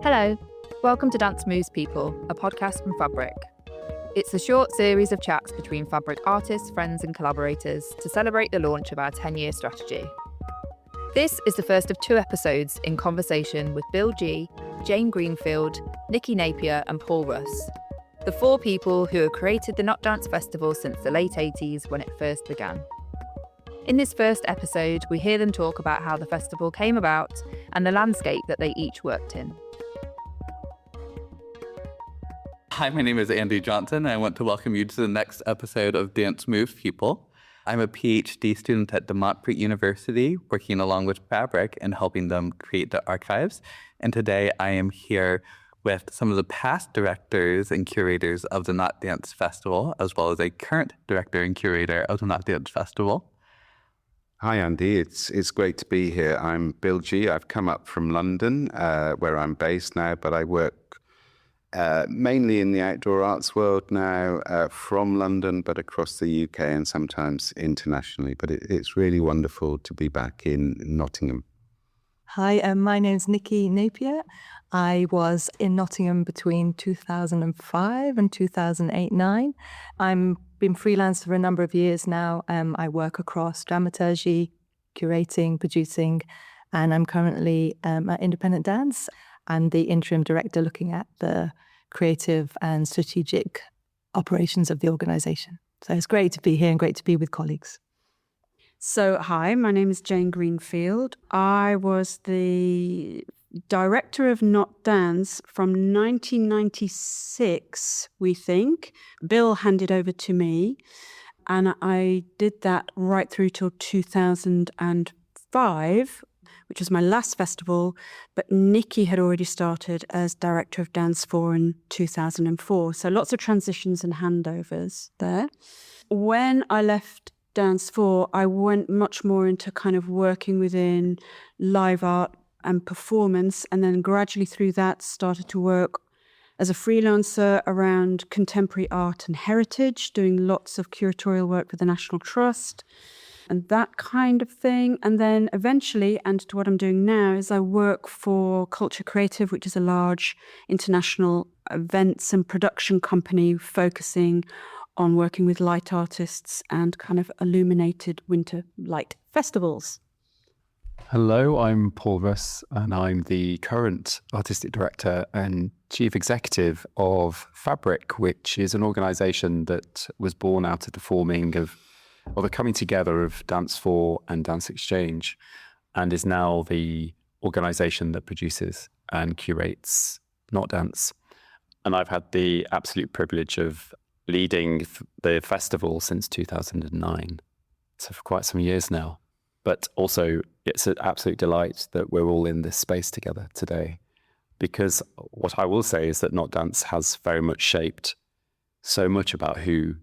Hello, welcome to Dance Moves People, a podcast from Fabric. It's a short series of chats between Fabric artists, friends and collaborators to celebrate the launch of our 10-year strategy. This is the first of 2 episodes in conversation with Bill G, Jane Greenfield, Nikki Napier and Paul Russ, the 4 people who have created the Nottdance Festival since the late 80s when it first began. In this first episode, we hear them talk about how the festival came about and the landscape that they each worked in. Hi, my name is Andi Johnson, and I want to welcome you to the next episode of Dance Moves People. I'm a PhD student at the Montfort University, working along with Fabric and helping them create the archives. And today I am here with some of the past directors and curators of the Nottdance Festival, as well as a current director and curator of the Nottdance Festival. Hi, Andy. It's great to be here. I'm Bill G. I've come up from London, where I'm based now, but I work mainly in the outdoor arts world now, from London, but across the UK and sometimes internationally. But it's really wonderful to be back in Nottingham. Hi, my name's Nikki Napier. I was in Nottingham between 2005 and 2008-09. I've been freelance for a number of years now. I work across dramaturgy, curating, producing, and I'm currently at Independent Dance and the interim director looking at the creative and strategic operations of the organisation. So it's great to be here and great to be with colleagues. So, hi, my name is Jane Greenfield. I was the director of Nottdance from 1996, we think. Bill handed over to me, and I did that right through till 2005, which was my last festival, but Nikki had already started as director of Dance 4 in 2004. So lots of transitions and handovers there. When I left Dance 4, I went much more into kind of working within live art and performance, and then gradually through that started to work as a freelancer around contemporary art and heritage, doing lots of curatorial work for the National Trust and that kind of thing. And then eventually, and to what I'm doing now, is I work for Culture Creative, which is a large international events and production company focusing on working with light artists and kind of illuminated winter light festivals. Hello, I'm Paul Russ, and I'm the current artistic director and chief executive of Fabric, which is an organisation that was born out of the forming of the coming together of Dance 4 and Dance Exchange, and is now the organisation that produces and curates Nottdance. And I've had the absolute privilege of leading the festival since 2009, so for quite some years now. But also, it's an absolute delight that we're all in this space together today, because what I will say is that Nottdance has very much shaped so much about who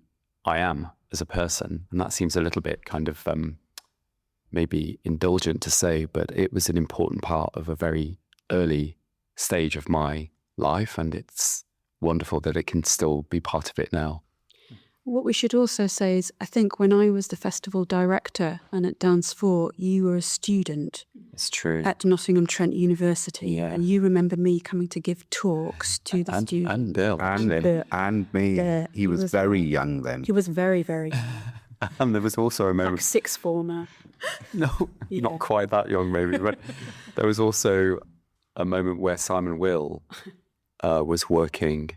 I am as a person. And that seems a little bit kind of maybe indulgent to say, but it was an important part of a very early stage of my life, and it's wonderful that it can still be part of it now. What we should also say is, I think when I was the festival director and at Dance 4, you were a student. It's true. At Nottingham Trent University. Yeah. And you remember me coming to give talks to the students. And Bill. And me. Yeah, he was very young then. He was very, very young. And there was also a moment... Like sixth former. No, Yeah. not quite that young maybe, but there was also a moment where Simon Will was working...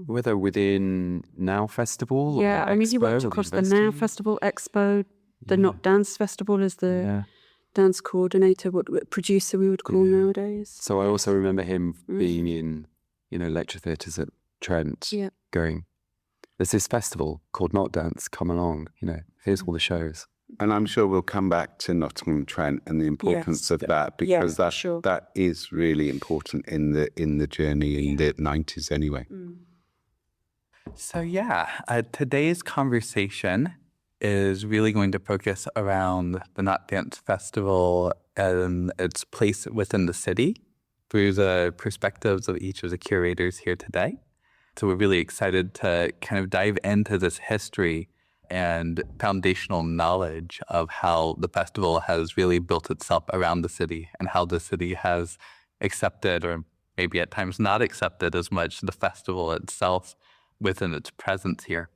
whether within Now Festival Yeah, or I mean, he Expo worked or across the university. Now Festival, Expo, the Nottdance Festival as the Yeah. dance coordinator, what producer we would call nowadays. So I also remember him being in, lecture theatres at Trent, Yeah. going, there's this festival called Nottdance, come along, here's all the shows. And I'm sure we'll come back to Nottingham Trent and the importance of that, because that is really important in the journey in the 90s anyway. So today's conversation is really going to focus around the Nottdance Festival and its place within the city through the perspectives of each of the curators here today. So we're really excited to kind of dive into this history and foundational knowledge of how the festival has really built itself around the city and how the city has accepted, or maybe at times not accepted as much, the festival itself within its presence here.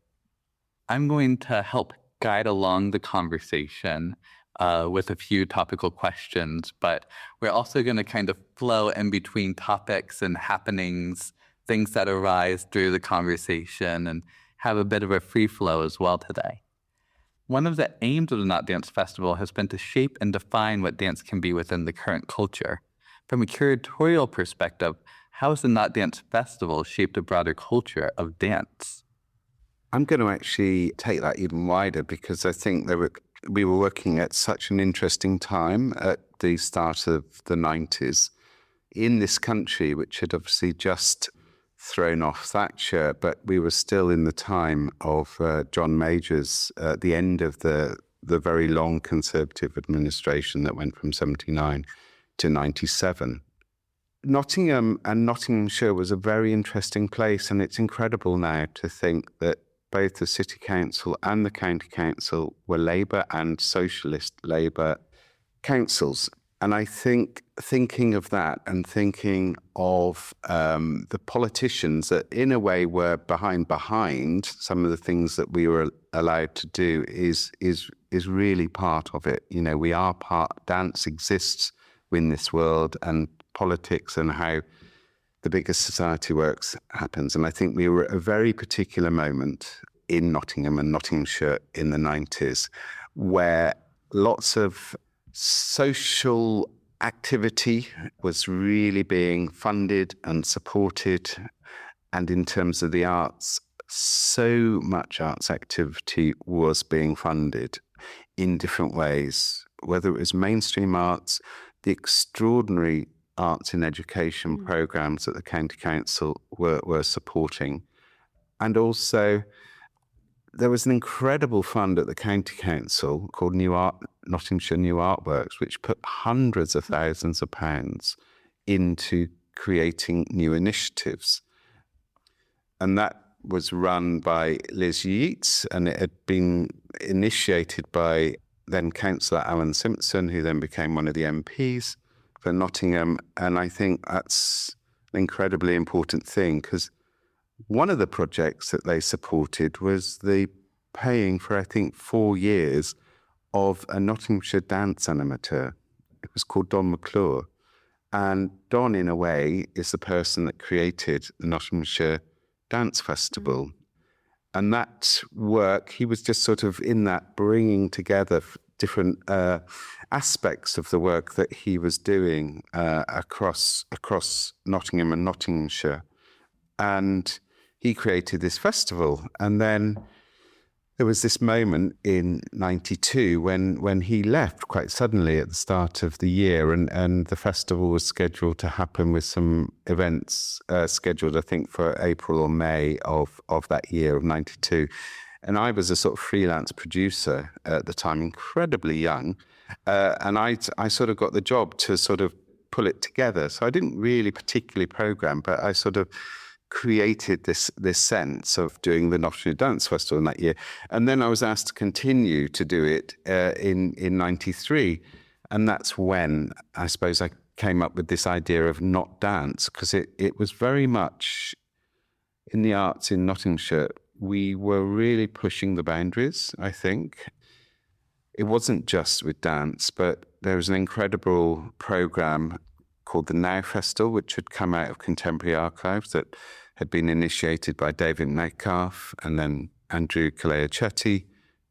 I'm going to help guide along the conversation with a few topical questions, but we're also going to kind of flow in between topics and happenings, things that arise through the conversation, and have a bit of a free flow as well today. One of the aims of the Not Dance Festival has been to shape and define what dance can be within the current culture. From a curatorial perspective, how has the Not Dance Festival shaped a broader culture of dance? I'm going to actually take that even wider, because I think we were working at such an interesting time at the start of the 90s in this country, which had obviously just thrown off Thatcher, but we were still in the time of John Major's, the end of the very long Conservative administration that went from 79 to 97. Nottingham and Nottinghamshire was a very interesting place, and it's incredible now to think that both the City Council and the County Council were Labour and Socialist Labour councils. And I think thinking of that and thinking of the politicians that in a way were behind some of the things that we were allowed to do is really part of it. You know, we are part, dance exists in this world, and politics and how the bigger society works happens. And I think we were at a very particular moment in Nottingham and Nottinghamshire in the 90s where lots of social activity was really being funded and supported. And in terms of the arts, so much arts activity was being funded in different ways, whether it was mainstream arts, the extraordinary arts in education programs that the County Council were supporting. And also, there was an incredible fund at the County Council called Nottinghamshire New Artworks, which put hundreds of thousands of pounds into creating new initiatives. And that was run by Liz Yeats, and it had been initiated by then Councillor Alan Simpson, who then became one of the MPs for Nottingham. And I think that's an incredibly important thing, because one of the projects that they supported was the paying for, I think, 4 years of a Nottinghamshire dance animateur. It was called Don McClure. And Don, in a way, is the person that created the Nottinghamshire Dance Festival. And that work, he was just sort of in that bringing together different aspects of the work that he was doing across Nottingham and Nottinghamshire. And he created this festival. And then there was this moment in 92 when he left quite suddenly at the start of the year, and the festival was scheduled to happen with some events scheduled, I think, for April or May of that year of 92. And I was a sort of freelance producer at the time, incredibly young. And I sort of got the job to sort of pull it together. So I didn't really particularly program, but I sort of created this sense of doing the Nottingham Dance Festival in that year. And then I was asked to continue to do it in 93. And that's when I suppose I came up with this idea of Not Dance, because it was very much in the arts in Nottinghamshire. We were really pushing the boundaries, I think. It wasn't just with dance, but there was an incredible program called the Now Festival, which had come out of Contemporary Archives, that had been initiated by David Metcalf, and then Andrew Kalea-Chetty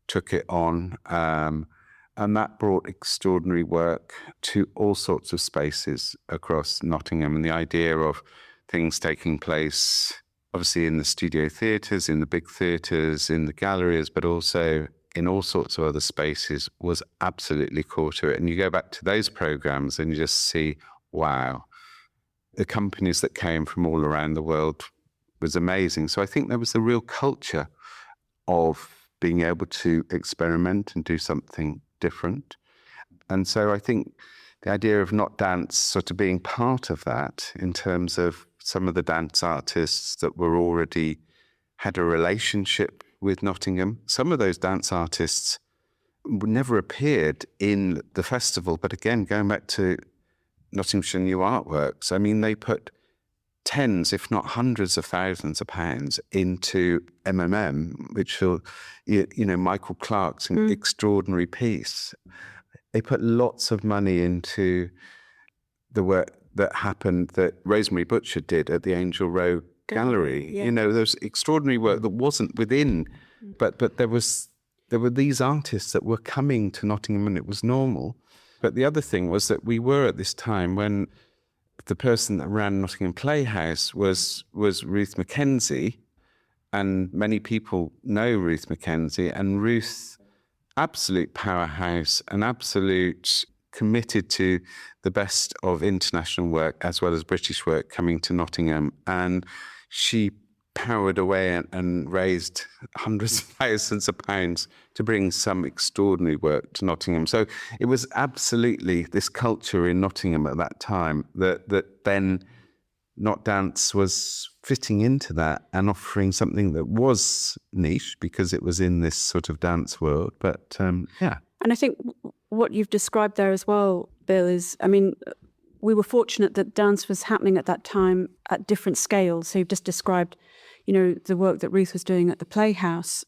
took it on. And that brought extraordinary work to all sorts of spaces across Nottingham. And the idea of things taking place, obviously in the studio theatres, in the big theatres, in the galleries, but also in all sorts of other spaces, was absolutely core to it. And you go back to those programs and you just see, wow, the companies that came from all around the world was amazing. So I think there was a real culture of being able to experiment and do something different. And so I think the idea of Not Dance sort of being part of that, in terms of some of the dance artists that were already had a relationship with Nottingham. Some of those dance artists never appeared in the festival, but again, going back to Nottinghamshire New Artworks, I mean, they put tens, if not hundreds of thousands of pounds into MMM, which will, Michael Clark's extraordinary piece. They put lots of money into the work that happened that Rosemary Butcher did at the Angel Row Gallery. Yeah. There's extraordinary work that wasn't within, but there were these artists that were coming to Nottingham, and it was normal. But the other thing was that we were at this time when the person that ran Nottingham Playhouse was Ruth Mackenzie, and many people know Ruth Mackenzie, and Ruth, absolute powerhouse, and absolute committed to the best of international work as well as British work coming to Nottingham. And she powered away and raised hundreds of thousands of pounds to bring some extraordinary work to Nottingham. So it was absolutely this culture in Nottingham at that time that then Not Dance was fitting into that and offering something that was niche because it was in this sort of dance world. But yeah. And I think what you've described there as well, Bill, is, we were fortunate that dance was happening at that time at different scales. So you've just described, the work that Ruth was doing at the Playhouse.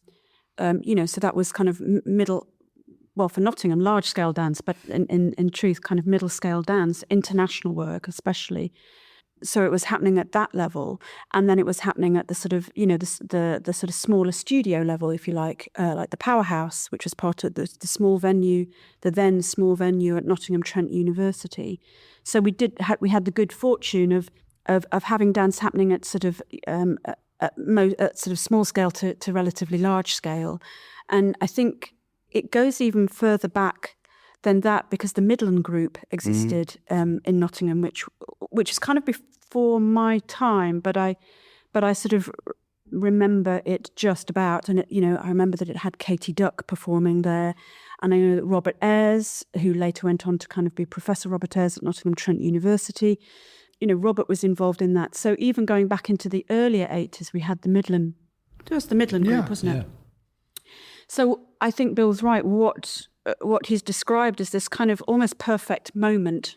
So that was kind of middle, well, for Nottingham, large-scale dance, but in truth, kind of middle-scale dance, international work especially. So it was happening at that level, and then it was happening at the sort of, the sort of smaller studio level, if you like the Powerhouse, which was part of the small venue, the then small venue at Nottingham Trent University. So we had the good fortune of having dance happening at sort of at sort of small scale to relatively large scale, and I think it goes even further back than that, because the Midland Group existed in Nottingham, which is kind of before my time, but I sort of remember it just about, and I remember that it had Katie Duck performing there, and I know that Robert Ayres, who later went on to kind of be Professor Robert Ayres at Nottingham Trent University, Robert was involved in that. So even going back into the earlier 80s, we had the Midland. It was the Midland Group, wasn't it? So I think Bill's right. What he's described as this kind of almost perfect moment.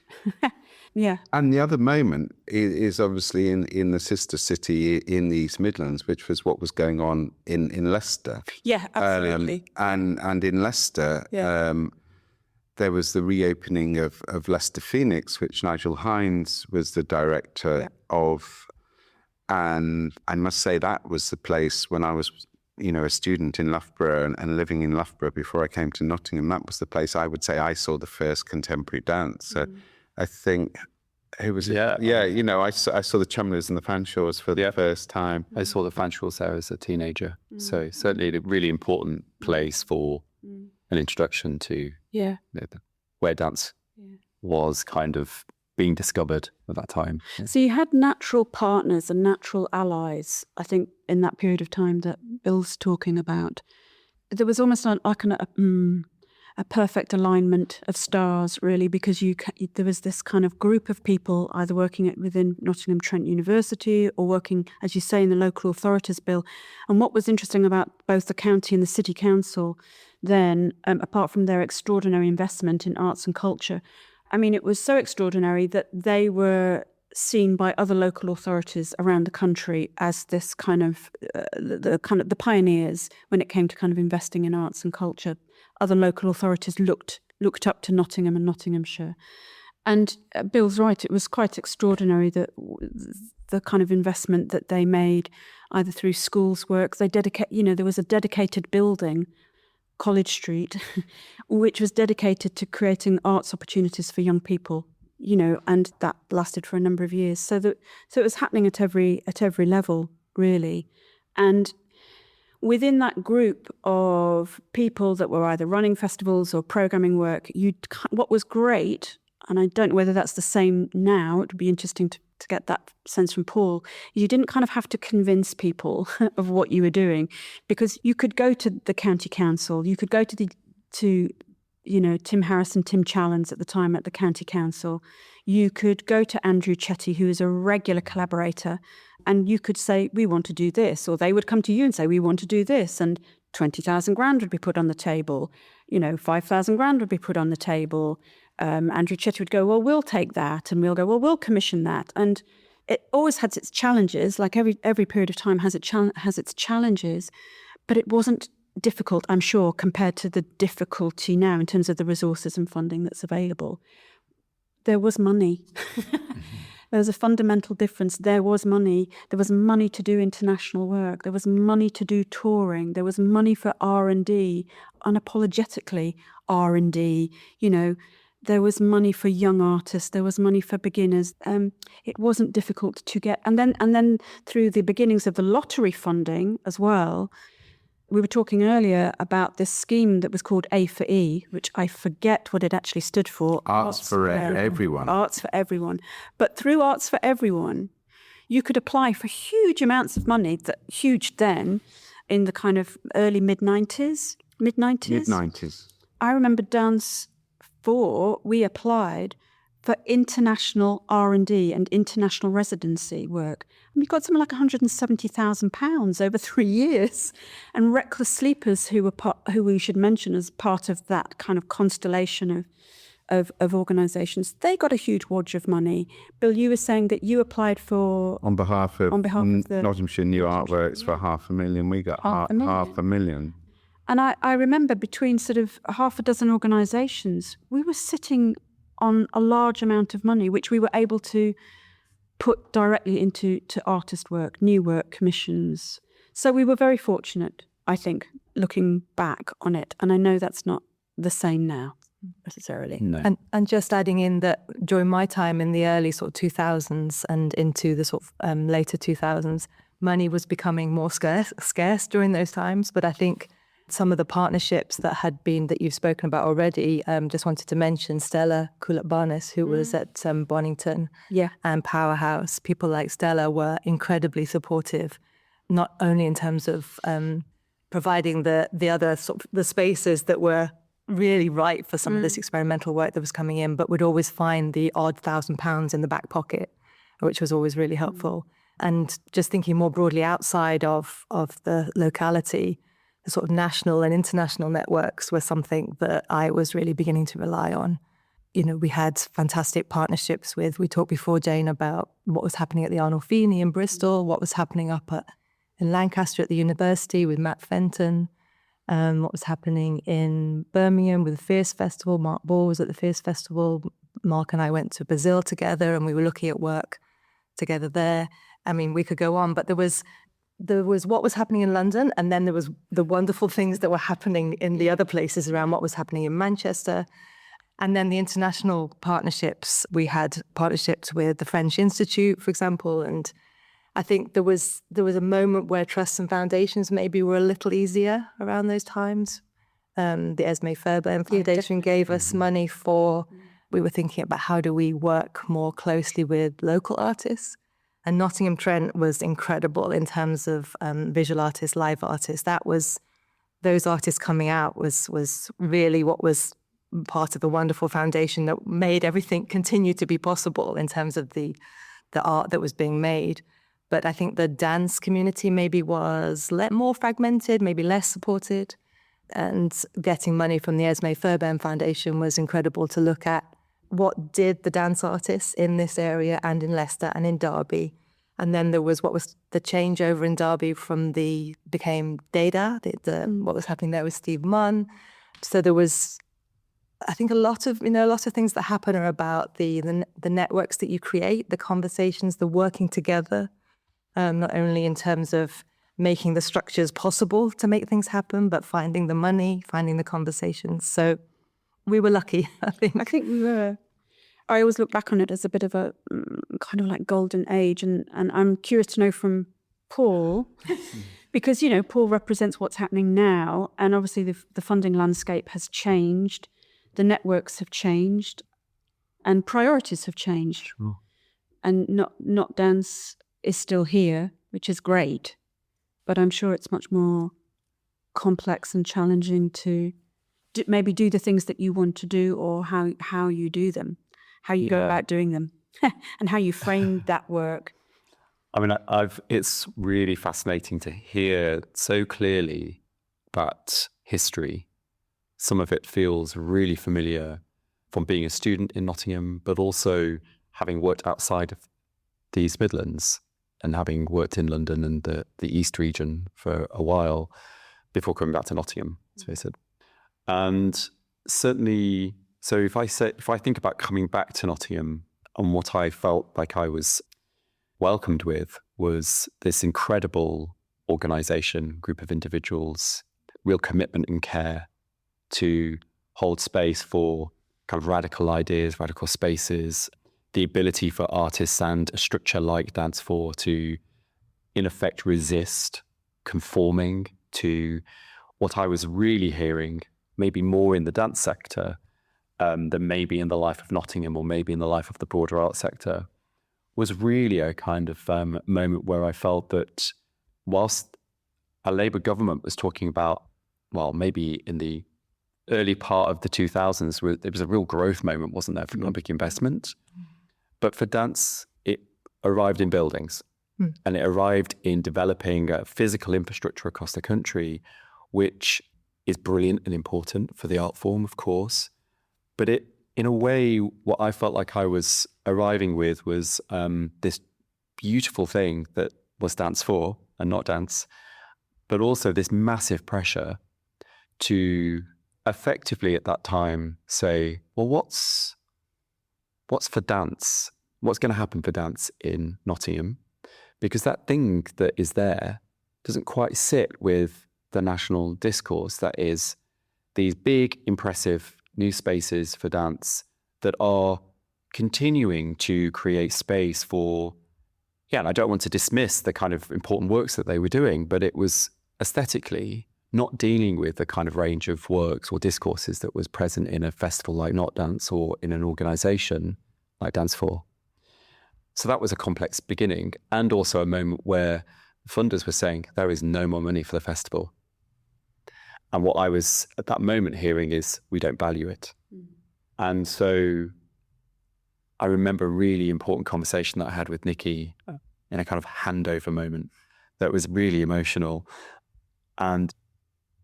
Yeah. And the other moment is obviously in the sister city in the East Midlands, which was what was going on in Leicester. Yeah, absolutely. And in Leicester, there was the reopening of Leicester Phoenix, which Nigel Hines was the director of. And I must say that was the place when I was a student in Loughborough and living in Loughborough before I came to Nottingham. That was the place I would say I saw the first contemporary dance. So I think, who was it? Yeah, I saw the Chumleys and the Fanshaws for the first time. I saw the Fanshaws there as a teenager. So certainly a really important place for an introduction to where dance was kind of being discovered at that time. Yeah. So you had natural partners and natural allies, I think, in that period of time that Bill's talking about. There was almost like a perfect alignment of stars, really, because there was this kind of group of people either working within Nottingham Trent University or working, as you say, in the local authorities, Bill. And what was interesting about both the county and the city council then, apart from their extraordinary investment in arts and culture, it was so extraordinary that they were seen by other local authorities around the country as this kind of the pioneers when it came to kind of investing in arts and culture. Other local authorities looked up to Nottingham and Nottinghamshire. And Bill's right, it was quite extraordinary that the kind of investment that they made, either through schools work, there was a dedicated building, College Street, which was dedicated to creating arts opportunities for young people, and that lasted for a number of years. So it was happening at every level, really. And within that group of people that were either running festivals or programming work, what was great, and I don't know whether that's the same now, it would be interesting to get that sense from Paul, you didn't kind of have to convince people of what you were doing, because you could go to the county council, you could go to Tim Harris and Tim Challens at the time at the county council, you could go to Andrew Chetty, who is a regular collaborator And you could say, we want to do this. Or they would come to you and say, we want to do this. And 20,000 grand would be put on the table. 5,000 grand would be put on the table. Andrew Chitty would go, well, we'll take that. And we'll go, well, we'll commission that. And it always has its challenges, like every period of time has its challenges. But it wasn't difficult, I'm sure, compared to the difficulty now in terms of the resources and funding that's available. There was money. There was a fundamental difference. There was money. There was money to do international work. There was money to do touring. There was money for R&D, unapologetically R&D. There was money for young artists. There was money for beginners. It wasn't difficult to get. And then through the beginnings of the lottery funding as well, we were talking earlier about this scheme that was called A for E, which I forget what it actually stood for. Arts for everyone. Arts for everyone. But through Arts for Everyone, you could apply for huge amounts of money, huge then, in the kind of early mid-90s. Mid-90s. I remember Dance 4, we applied for international R&D and international residency work. And we got something like £170,000 over 3 years. And Reckless Sleepers, who we should mention as part of that kind of constellation of organisations, they got a huge wodge of money. Bill, you were saying that you applied for... On behalf of the Nottinghamshire New Artworks for £500,000. We got £500,000. And I remember between sort of half a dozen organisations, we were sitting on a large amount of money, which we were able to put directly into artist work, new work, commissions. So we were very fortunate, I think, looking back on it. And I know that's not the same now, necessarily. No. And just adding in that during my time in the early sort of 2000s and into the sort of later 2000s, money was becoming more scarce during those times. But I think some of the partnerships that you've spoken about already, just wanted to mention Stella Kulatbanis, who was at Bonington and Powerhouse. People like Stella were incredibly supportive, not only in terms of providing the other sort of the spaces that were really right for some of this experimental work that was coming in, but would always find the odd £1,000 in the back pocket, which was always really helpful. And just thinking more broadly outside of the locality, the sort of national and international networks were something that I was really beginning to rely on. We had fantastic partnerships we talked before, Jane, about what was happening at the Arnolfini in Bristol, what was happening up in Lancaster at the university with Matt Fenton, what was happening in Birmingham with the Fierce Festival. Mark Ball was at the Fierce Festival. Mark and I went to Brazil together and we were looking at work together there. I mean, we could go on, but there was what was happening in London, and then there was the wonderful things that were happening in the other places around what was happening in Manchester. And then the international partnerships. We had partnerships with the French Institute, for example, and I think there was a moment where trusts and foundations maybe were a little easier around those times. The Esme Fairbairn Foundation gave us money we were thinking about how do we work more closely with local artists. And Nottingham Trent was incredible in terms of visual artists, live artists. Those artists coming out was really what was part of the wonderful foundation that made everything continue to be possible in terms of the art that was being made. But I think the dance community maybe was more fragmented, maybe less supported. And getting money from the Esme Fairbairn Foundation was incredible to look at. What did the dance artists in this area and in Leicester and in Derby? And then there was what was the changeover in Derby became Dada, what was happening there with Steve Munn. So there was, I think, a lot of things that happen are about the networks that you create, the conversations, the working together, not only in terms of making the structures possible to make things happen, but finding the money, finding the conversations. So we were lucky, I think. I think we were. I always look back on it as a bit of a kind of like golden age. And I'm curious to know from Paul, because, Paul represents what's happening now. And obviously the funding landscape has changed. The networks have changed and priorities have changed. Sure. And not dance is still here, which is great. But I'm sure it's much more complex and challenging to maybe do the things that you want to do, or how you do them, how you go about doing them, and how you frame that work. I mean, it's really fascinating to hear so clearly that history. Some of it feels really familiar from being a student in Nottingham, but also having worked outside of the East Midlands and having worked in London and the East region for a while before coming back to Nottingham, let's face it. And certainly, so if I think about coming back to Nottingham and what I felt like I was welcomed with was this incredible organisation, group of individuals, real commitment and care to hold space for kind of radical ideas, radical spaces, the ability for artists and a structure like Dance 4 to, in effect, resist conforming to what I was really hearing, maybe more in the dance sector than maybe in the life of Nottingham or maybe in the life of the broader art sector, was really a kind of moment where I felt that whilst a Labour government was talking about, well, maybe in the early part of the 2000s, there was a real growth moment, wasn't there, for public investment? But for dance, it arrived in buildings and it arrived in developing a physical infrastructure across the country, which is brilliant and important for the art form, of course. But it, in a way, what I felt like I was arriving with was this beautiful thing that was Dance 4 and not dance, but also this massive pressure to effectively at that time say, well, what's for dance? What's going to happen for dance in Nottingham? Because that thing that is there doesn't quite sit with the national discourse. That is these big, impressive new spaces for dance that are continuing to create space for, and I don't want to dismiss the kind of important works that they were doing, but it was aesthetically not dealing with the kind of range of works or discourses that was present in a festival like Not Dance or in an organisation like Dance 4. So that was a complex beginning, and also a moment where funders were saying there is no more money for the festival. And what I was at that moment hearing is we don't value it. And so I remember a really important conversation that I had with Nikki in a kind of handover moment that was really emotional. And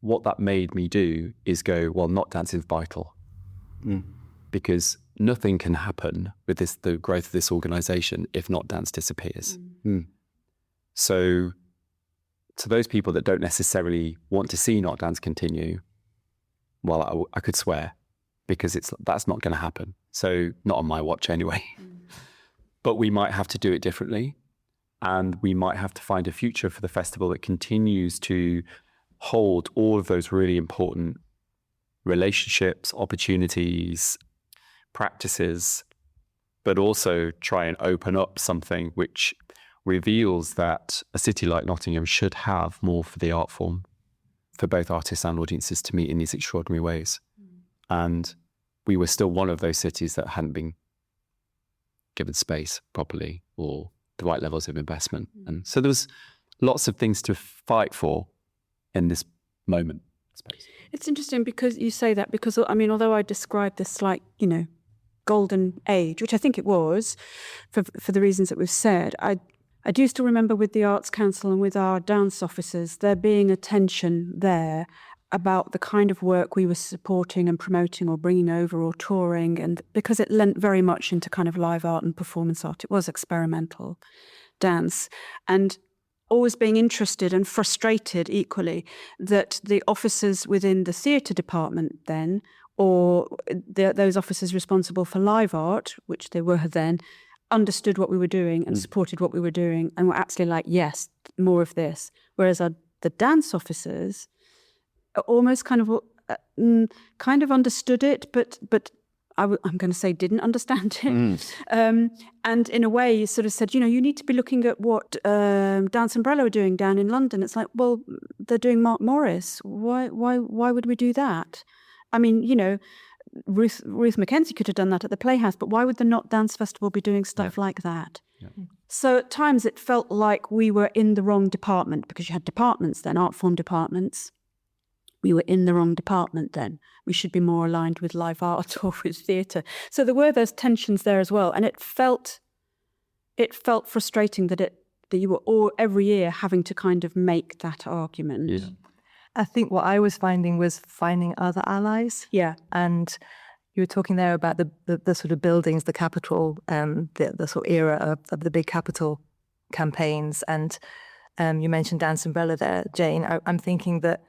what that made me do is go, well, Not Dance is vital. Because nothing can happen with the growth of this organisation if Not Dance disappears. So to those people that don't necessarily want to see Not Dance continue, well, I could swear, because that's not going to happen. So not on my watch anyway. But we might have to do it differently, and we might have to find a future for the festival that continues to hold all of those really important relationships, opportunities, practices, but also try and open up something which reveals that a city like Nottingham should have more for the art form, for both artists and audiences to meet in these extraordinary ways. And we were still one of those cities that hadn't been given space properly or the right levels of investment. And so there was lots of things to fight for in this moment, I suppose. It's interesting because you say that, because, I mean, although I described this like, golden age, which I think it was, for the reasons that we've said, I do still remember with the Arts Council and with our dance officers, there being a tension there about the kind of work we were supporting and promoting or bringing over or touring, and because it lent very much into kind of live art and performance art, it was experimental dance, and always being interested and frustrated equally that the officers within the theatre department then, or those officers responsible for live art, which they were then, understood what we were doing and supported what we were doing and were absolutely like, yes, more of this. Whereas the dance officers almost kind of understood it, but I'm going to say didn't understand it. And in a way sort of said, you need to be looking at what Dance Umbrella are doing down in London. It's like, well, they're doing Mark Morris. Why would we do that? I mean, Ruth Mackenzie could have done that at the Playhouse, but why would the Not Dance Festival be doing stuff like that? So at times it felt like we were in the wrong department, because you had departments then, art form departments. We were in the wrong department then. We should be more aligned with live art or with theatre. So there were those tensions there as well. And it felt frustrating that that you were all every year having to kind of make that argument. Yeah. I think what I was finding was finding other allies. Yeah. And you were talking there about the sort of buildings, the capital, the sort of era of the big capital campaigns. And you mentioned Dance Umbrella there, Jane. I'm thinking that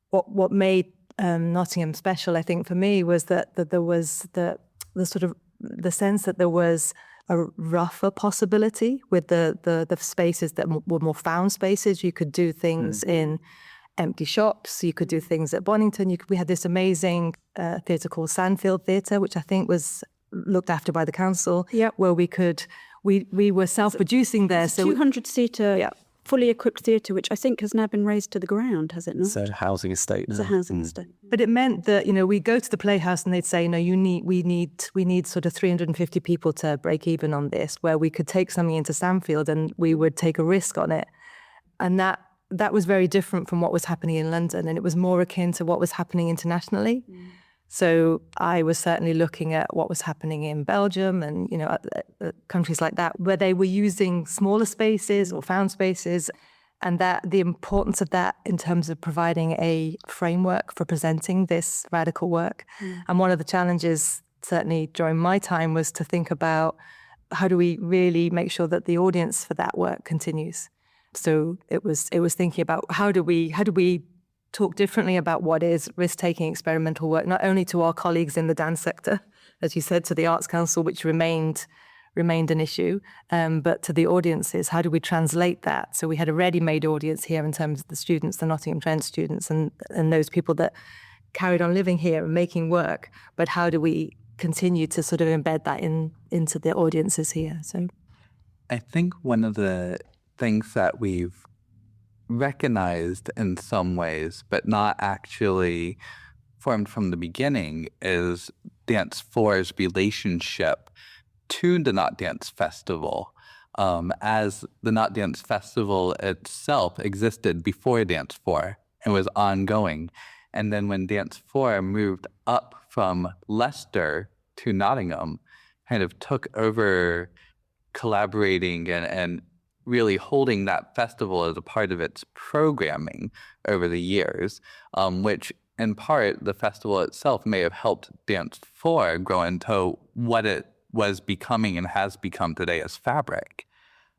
what made Nottingham special, I think, for me, was that there was the sort of the sense that there was a rougher possibility with the spaces that were more found spaces. You could do things in empty shops. You could do things at Bonington. We had this amazing theatre called Sandfield Theatre, which I think was looked after by the council. Yep. Where we were self-producing there. So 200-seater, fully equipped theatre, which I think has now been razed to the ground, has it not? It's a housing estate now. It's a housing estate. But it meant that, we go to the Playhouse and they'd say, we need sort of 350 people to break even on this, where we could take something into Sandfield and we would take a risk on it. And that was very different from what was happening in London, and it was more akin to what was happening internationally. So I was certainly looking at what was happening in Belgium and, countries like that, where they were using smaller spaces or found spaces, and that the importance of that in terms of providing a framework for presenting this radical work. And one of the challenges, certainly during my time, was to think about how do we really make sure that the audience for that work continues. So it was thinking about how do we talk differently about what is risk-taking experimental work, not only to our colleagues in the dance sector, as you said, to the Arts Council, which remained an issue, but to the audiences. How do we translate that? So we had a ready-made audience here in terms of the students, the Nottingham Trent students, and those people that carried on living here and making work. But how do we continue to sort of embed that into the audiences here? So I think one of the things that we've recognized in some ways, but not actually formed from the beginning, is Dance 4's relationship to the Not Dance Festival, as the Not Dance Festival itself existed before Dance 4 and was ongoing. And then when Dance 4 moved up from Leicester to Nottingham, kind of took over collaborating and really holding that festival as a part of its programming over the years, which in part the festival itself may have helped Dance 4 grow into what it was becoming and has become today as Fabric.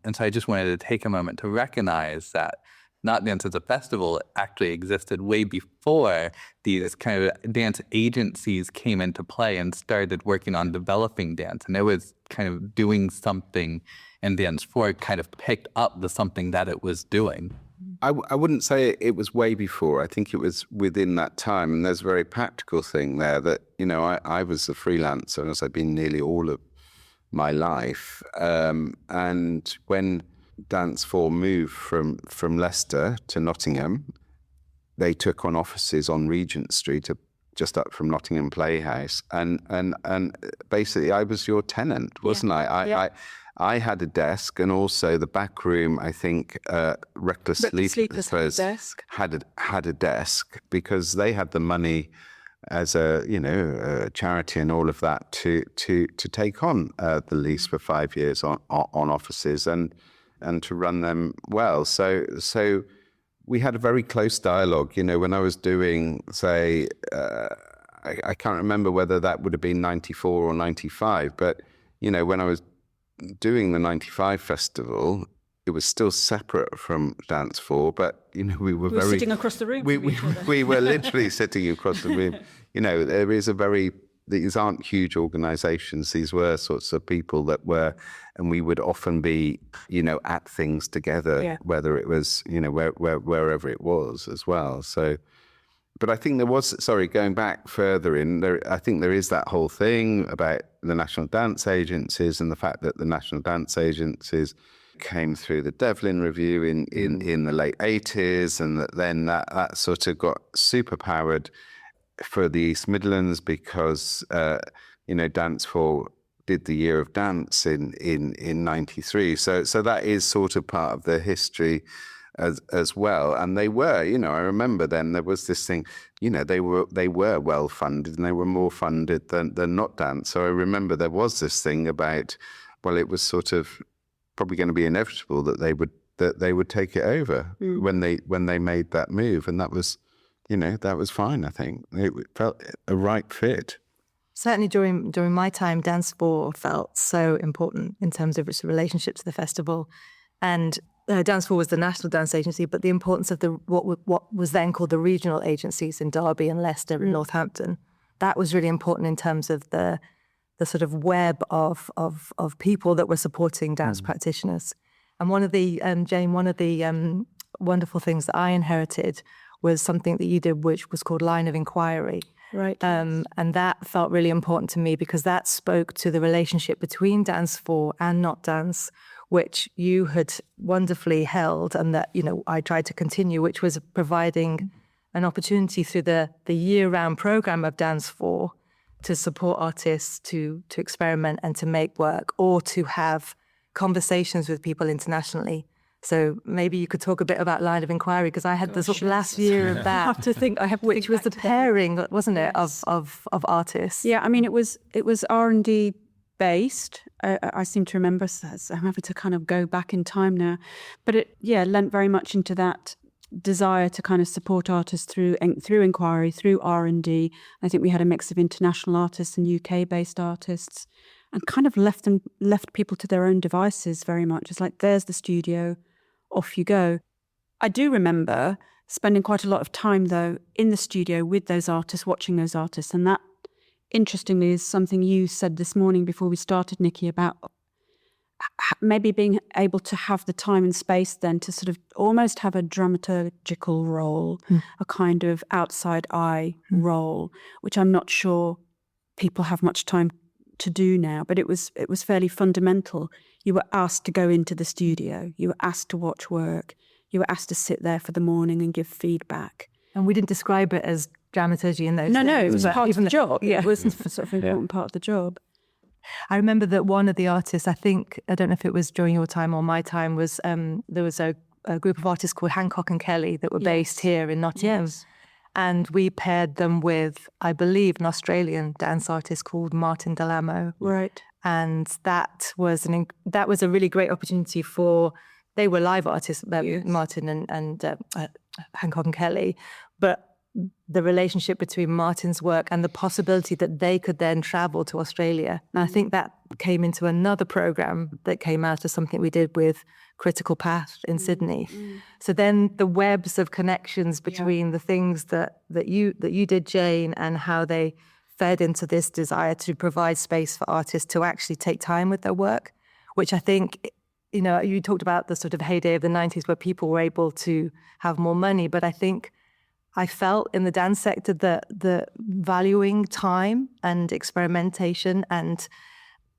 And so I just wanted to take a moment to recognize that Not Dance as a festival actually existed way before these kind of dance agencies came into play and started working on developing dance. And it was kind of doing something, and Dance 4 kind of picked up the something that it was doing. I wouldn't say it was way before. I think it was within that time. And there's a very practical thing there that, I was a freelancer, as I've been nearly all of my life. And when Dance 4 moved from Leicester to Nottingham, they took on offices on Regent Street, just up from Nottingham Playhouse. And basically, I was your tenant, wasn't I? I had a desk, and also the back room, I think, Reckless Sleepers had a desk, because they had the money as a charity and all of that to take on the lease for 5 years on offices and to run them well. So we had a very close dialogue. When I was doing, say, I can't remember whether that would have been 94 or 95, but when I was doing the 95 festival, it was still separate from Dance 4, but we were very sitting across the room. We were literally sitting across the room. There is these aren't huge organizations. These were sorts of people that were, and we would often be, at things together, whether it was, wherever it was as well. So, but I think there was, going back further I think there is that whole thing about the National Dance Agencies and the fact that the National Dance Agencies came through the Devlin Review in the late 80s, and then that sort of got superpowered for the East Midlands because, Dance 4 did the Year of Dance in 93. So that is sort of part of their history as well. And they were, I remember then there was this thing, they were well funded, and they were more funded than Not Dance. So I remember there was this thing about, well, it was sort of probably going to be inevitable that that they would take it over when they made that move, and that was fine. I think it felt a right fit. Certainly during my time, Dance 4 felt so important in terms of its relationship to the festival. And Dance 4 was the national dance agency, but the importance of what was then called the regional agencies in Derby and Leicester and Northampton, that was really important in terms of the sort of web of people that were supporting dance practitioners. And one of the, Jane, wonderful things that I inherited was something that you did, which was called Line of Inquiry. Right. And that felt really important to me because that spoke to the relationship between Dance 4 and Not Dance, which you had wonderfully held and that, I tried to continue, which was providing an opportunity through the year-round program of Dance 4 to support artists to experiment and to make work or to have conversations with people internationally. So maybe you could talk a bit about Line of Inquiry, because I had the sort of last year of that. I have which was the pairing, wasn't it, of artists? Yeah, I mean, it was R&D based. I seem to remember. I'm having to kind of go back in time now, but it lent very much into that desire to kind of support artists through inquiry, through R&D. I think we had a mix of international artists and UK based artists, and kind of left people to their own devices very much. It's like, there's the studio, off you go. I do remember spending quite a lot of time, though, in the studio with those artists, watching those artists. And that, interestingly, is something you said this morning before we started, Nikki, about maybe being able to have the time and space then to sort of almost have a dramaturgical role, a kind of outside eye role, which I'm not sure people have much time to do now, but it was fairly fundamental. You were asked to go into the studio, you were asked to watch work, you were asked to sit there for the morning and give feedback. And we didn't describe it as dramaturgy in those days. No, it was part of the job. Yeah. It was sort of an important part of the job. I remember that one of the artists, I don't know if it was during your time or my time, was there was a group of artists called Hancock and Kelly that were based here in Nottingham. Yes. And we paired them with, I believe, an Australian dance artist called Martin Delamo. Right. And that was a really great opportunity they were live artists, Martin and Hancock and Kelly, but the relationship between Martin's work and the possibility that they could then travel to Australia. And I think that came into another program that came out of something we did with Critical Path in Sydney. So then the webs of connections between the things that you did, Jane, and how they fed into this desire to provide space for artists to actually take time with their work, which I think, you talked about the sort of heyday of the 90s where people were able to have more money, but I think I felt in the dance sector that the valuing time and experimentation and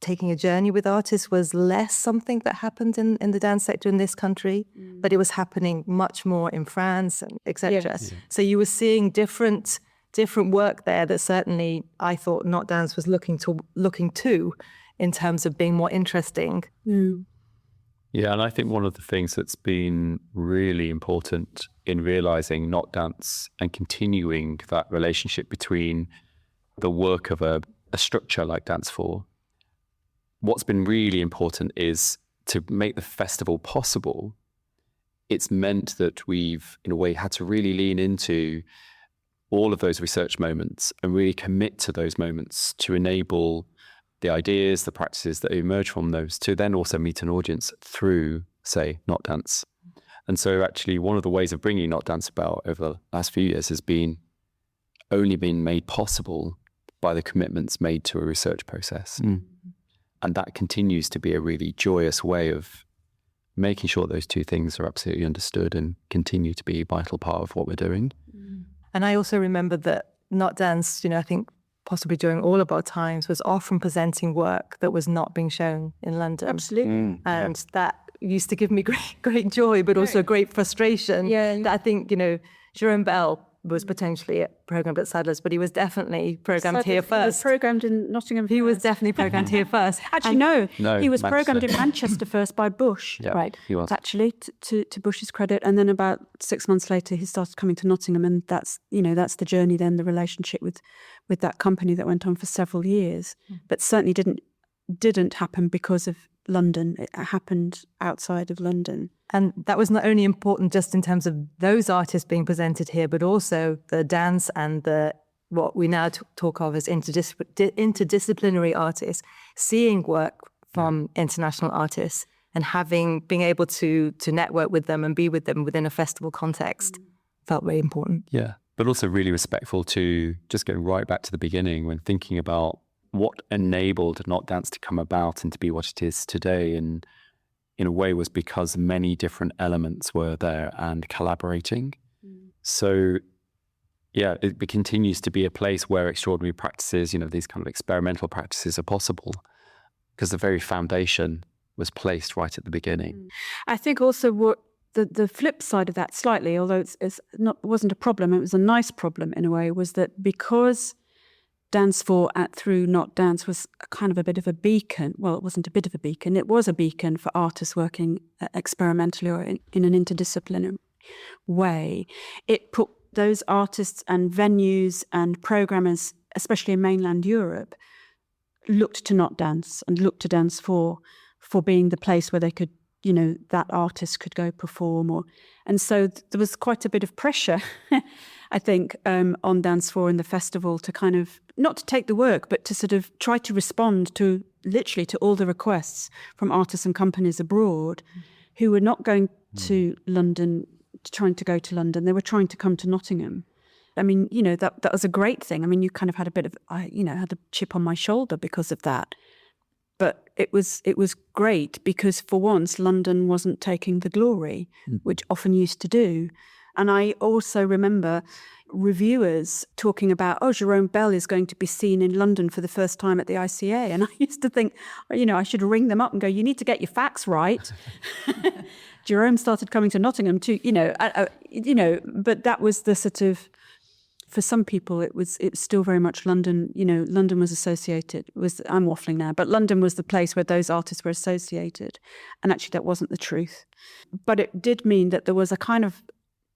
taking a journey with artists was less something that happened in the dance sector in this country, but it was happening much more in France and etc. Yes. Yeah. So you were seeing different work there that certainly I thought Not Dance was looking to in terms of being more interesting. Yeah, and I think one of the things that's been really important in realizing Not Dance and continuing that relationship between the work of a structure like Dance 4, what's been really important is to make the festival possible. It's meant that we've, in a way, had to really lean into all of those research moments and really commit to those moments to enable the ideas, the practices that emerge from those to then also meet an audience through, say, Not Dance. And so actually one of the ways of bringing Not Dance about over the last few years has only been made possible by the commitments made to a research process. And that continues to be a really joyous way of making sure those two things are absolutely understood and continue to be a vital part of what we're doing. And I also remember that Not Dance, I think possibly during all of our times, was often presenting work that was not being shown in London. Absolutely. And that used to give me great joy, but also great frustration. Yeah. That I think, Jerome Bell was potentially programmed at Sadler's, but he was definitely programmed here first. He was programmed in Nottingham. He was definitely programmed here first. Actually, no, he was programmed in Manchester. Manchester first by Bush. Yeah, right. he was. Actually, to Bush's credit, and then about 6 months later, he started coming to Nottingham, and that's the journey. Then the relationship with that company that went on for several years, but certainly didn't happen because of London. It happened outside of London. And that was not only important just in terms of those artists being presented here, but also the dance and what we now talk of as interdisciplinary artists, seeing work from international artists and being able to network with them and be with them within a festival context felt very important. Yeah, but also really respectful to just going right back to the beginning when thinking about what enabled Not Dance to come about and to be what it is today. And in a way was because many different elements were there and collaborating. So yeah, it continues to be a place where extraordinary practices, these kind of experimental practices are possible because the very foundation was placed right at the beginning. I think also what the flip side of that slightly, although wasn't a problem, it was a nice problem in a way, was that because Dance for through Not Dance was kind of a bit of a beacon. Well, it wasn't a bit of a beacon. It was a beacon for artists working experimentally or in an interdisciplinary way. It put those artists and venues and programmers, especially in mainland Europe, looked to Not Dance and looked to Dance for being the place where they could, that artist could go perform. And so there was quite a bit of pressure, I think, on Dance for and the festival to kind of, not to take the work, but to sort of try to respond to literally to all the requests from artists and companies abroad who were not going to London, trying to go to London. They were trying to come to Nottingham. I mean, that was a great thing. I mean, you kind of had a bit of, had a chip on my shoulder because of that. But it was great because for once London wasn't taking the glory, which often used to do. And I also remember reviewers talking about, Jerome Bell is going to be seen in London for the first time at the ICA. And I used to think, I should ring them up and go, you need to get your facts right. Jerome started coming to Nottingham too, but that was the sort of, for some people, it was still very much London. London was associated with. I'm waffling now, but London was the place where those artists were associated, and actually that wasn't the truth. But it did mean that there was a kind of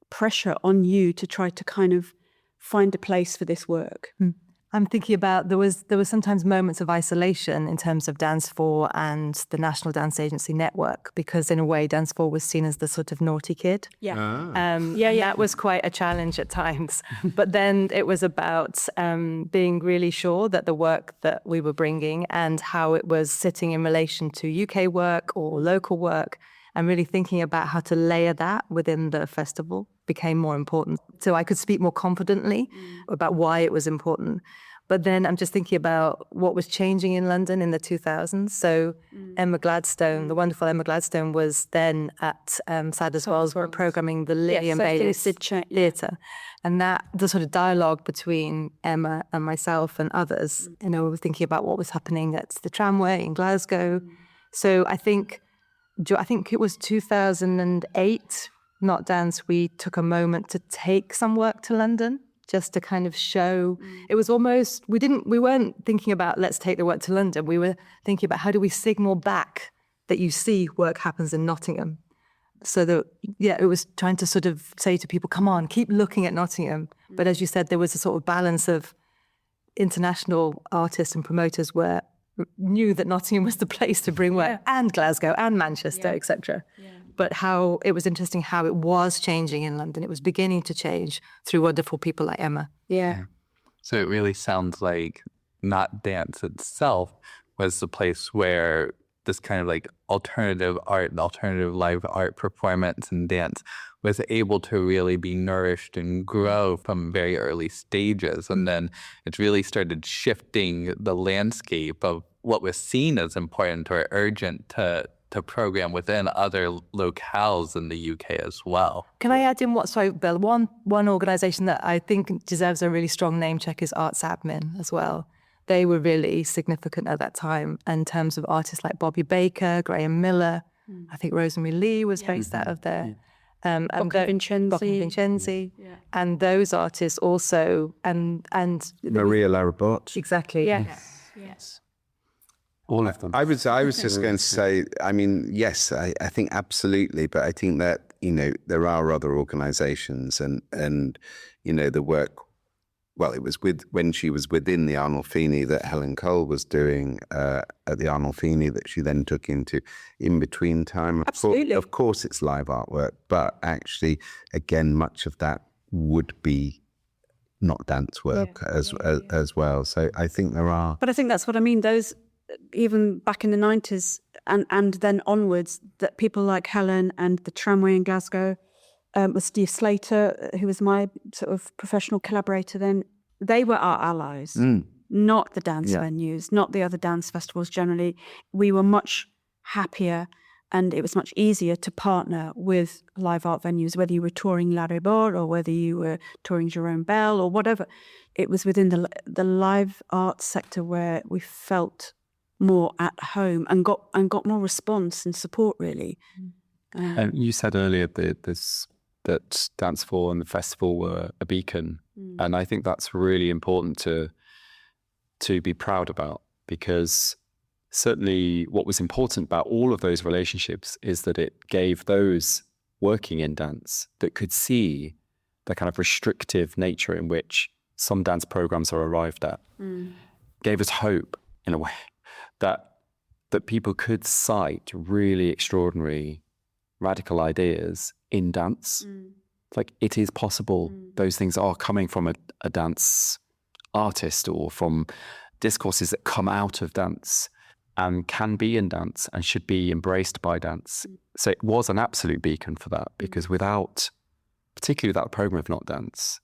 pressure on you to try to kind of find a place for this work. I'm thinking about there was sometimes moments of isolation in terms of Dance for and the National Dance Agency network, because in a way Dance for was seen as the sort of naughty kid. That was quite a challenge at times. But then it was about being really sure that the work that we were bringing and how it was sitting in relation to UK work or local work, and really thinking about how to layer that within the festival became more important. So I could speak more confidently about why it was important. But then I'm just thinking about what was changing in London in the 2000s. So Emma Gladstone, the wonderful Emma Gladstone, was then at Sadler's Wells programming the Lillian Baylis Theatre. And the sort of dialogue between Emma and myself and others, we were thinking about what was happening at the tramway in Glasgow. So I think it was 2008, Not Dance, we took a moment to take some work to London just to kind of show. It was almost, we weren't thinking about let's take the work to London. We were thinking about how do we signal back that you see work happens in Nottingham. So it was trying to sort of say to people, come on, keep looking at Nottingham. But as you said, there was a sort of balance of international artists and promoters knew that Nottingham was the place to bring work, and Glasgow and Manchester, etc. But how it was interesting how it was changing in London. It was beginning to change through wonderful people like Emma. So it really sounds like Not Dance itself was the place where this kind of like alternative art, alternative live art performance and dance was able to really be nourished and grow from very early stages. And then it really started shifting the landscape of what was seen as important or urgent to program within other locales in the UK as well. Can I add in Bill? One organisation that I think deserves a really strong name check is Arts Admin as well. They were really significant at that time in terms of artists like Bobby Baker, Graham Miller. I think Rosemary Lee was based out of there. Bocca Vincenzi. And those artists also, and Maria Larabot. Exactly. Yes. All of them. I was just going to say, I mean, yes, I think absolutely, but I think that, there are other organisations and the work well, it was when she was within the Arnolfini that Helen Cole was doing at the Arnolfini that she then took into in between time. Absolutely. Of course, it's live artwork, but actually, again, much of that would be not dance work as well. So I think there are. But I think that's what I mean. Those, even back in the 90s and then onwards, that people like Helen and the Tramway in Glasgow, with Steve Slater, who was my sort of professional collaborator then, they were our allies, not the dance venues, not the other dance festivals generally. We were much happier and it was much easier to partner with live art venues, whether you were touring La Rebord or whether you were touring Jerome Bell or whatever. It was within the live art sector where we felt more at home and got more response and support, really. And you said earlier that Dance 4 and the festival were a beacon. And I think that's really important to be proud about, because certainly what was important about all of those relationships is that it gave those working in dance that could see the kind of restrictive nature in which some dance programs are arrived at, gave us hope in a way that people could cite really extraordinary radical ideas in dance. It's like, it is possible. Those things are coming from a dance artist or from discourses that come out of dance and can be in dance and should be embraced by dance. So it was an absolute beacon for that, because particularly without a program of Not Dance,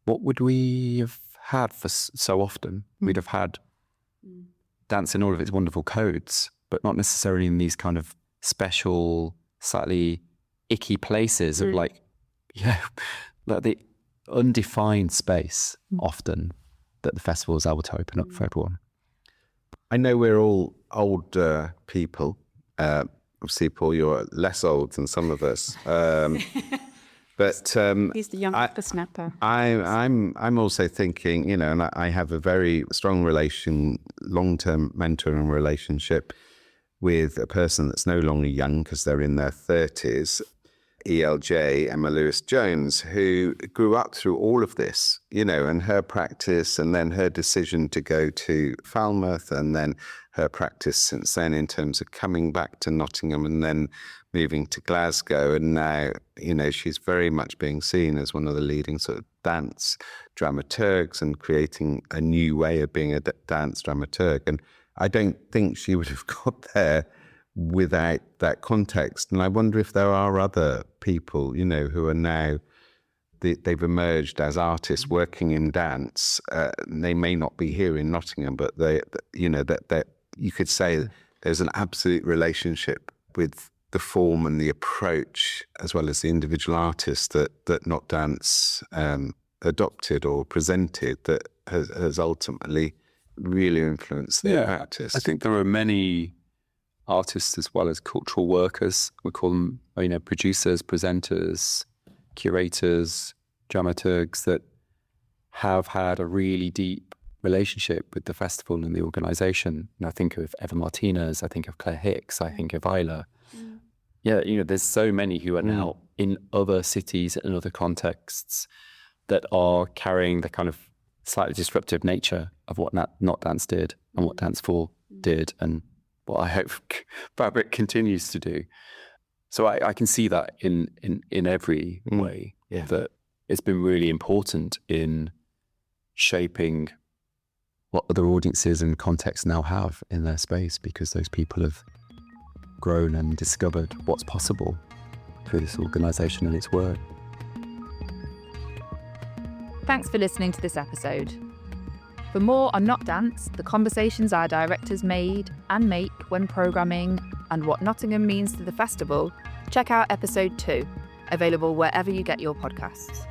what would we have had for so often? We'd have had dance in all of its wonderful codes, but not necessarily in these kind of special, slightly icky places of like the undefined space often that the festival is able to open up for everyone. I know we're all old people. Obviously, Paul, you're less old than some of us. But He's the young whippersnapper. I'm also thinking, and I have a very strong long-term mentoring relationship with a person that's no longer young because they're in their 30s, ELJ, Emma Lewis-Jones, who grew up through all of this, and her practice, and then her decision to go to Falmouth, and then her practice since then in terms of coming back to Nottingham and then moving to Glasgow. And now, she's very much being seen as one of the leading sort of dance dramaturgs and creating a new way of being a dance dramaturg. And I don't think she would have got there without that context. And I wonder if there are other people, who are now, they've emerged as artists working in dance. They may not be here in Nottingham, but that you could say there's an absolute relationship with the form and the approach, as well as the individual artists that Not Dance adopted or presented, that has ultimately really influenced their practice. I think there are many artists as well as cultural workers. We call them, producers, presenters, curators, dramaturgs, that have had a really deep relationship with the festival and the organisation. I think of Eva Martinez, I think of Claire Hicks, I think of Isla. There's so many who are now in other cities and other contexts that are carrying the kind of slightly disruptive nature of what Not Dance did and what Dance 4 did, and what I hope Fabric continues to do. So I can see that in every way, that it's been really important in shaping what other audiences and contexts now have in their space, because those people have grown and discovered what's possible through this organisation and its work. Thanks for listening to this episode. For more on Not Dance, the conversations our directors made and make when programming, and what Nottingham means to the festival, check out episode 2, available wherever you get your podcasts.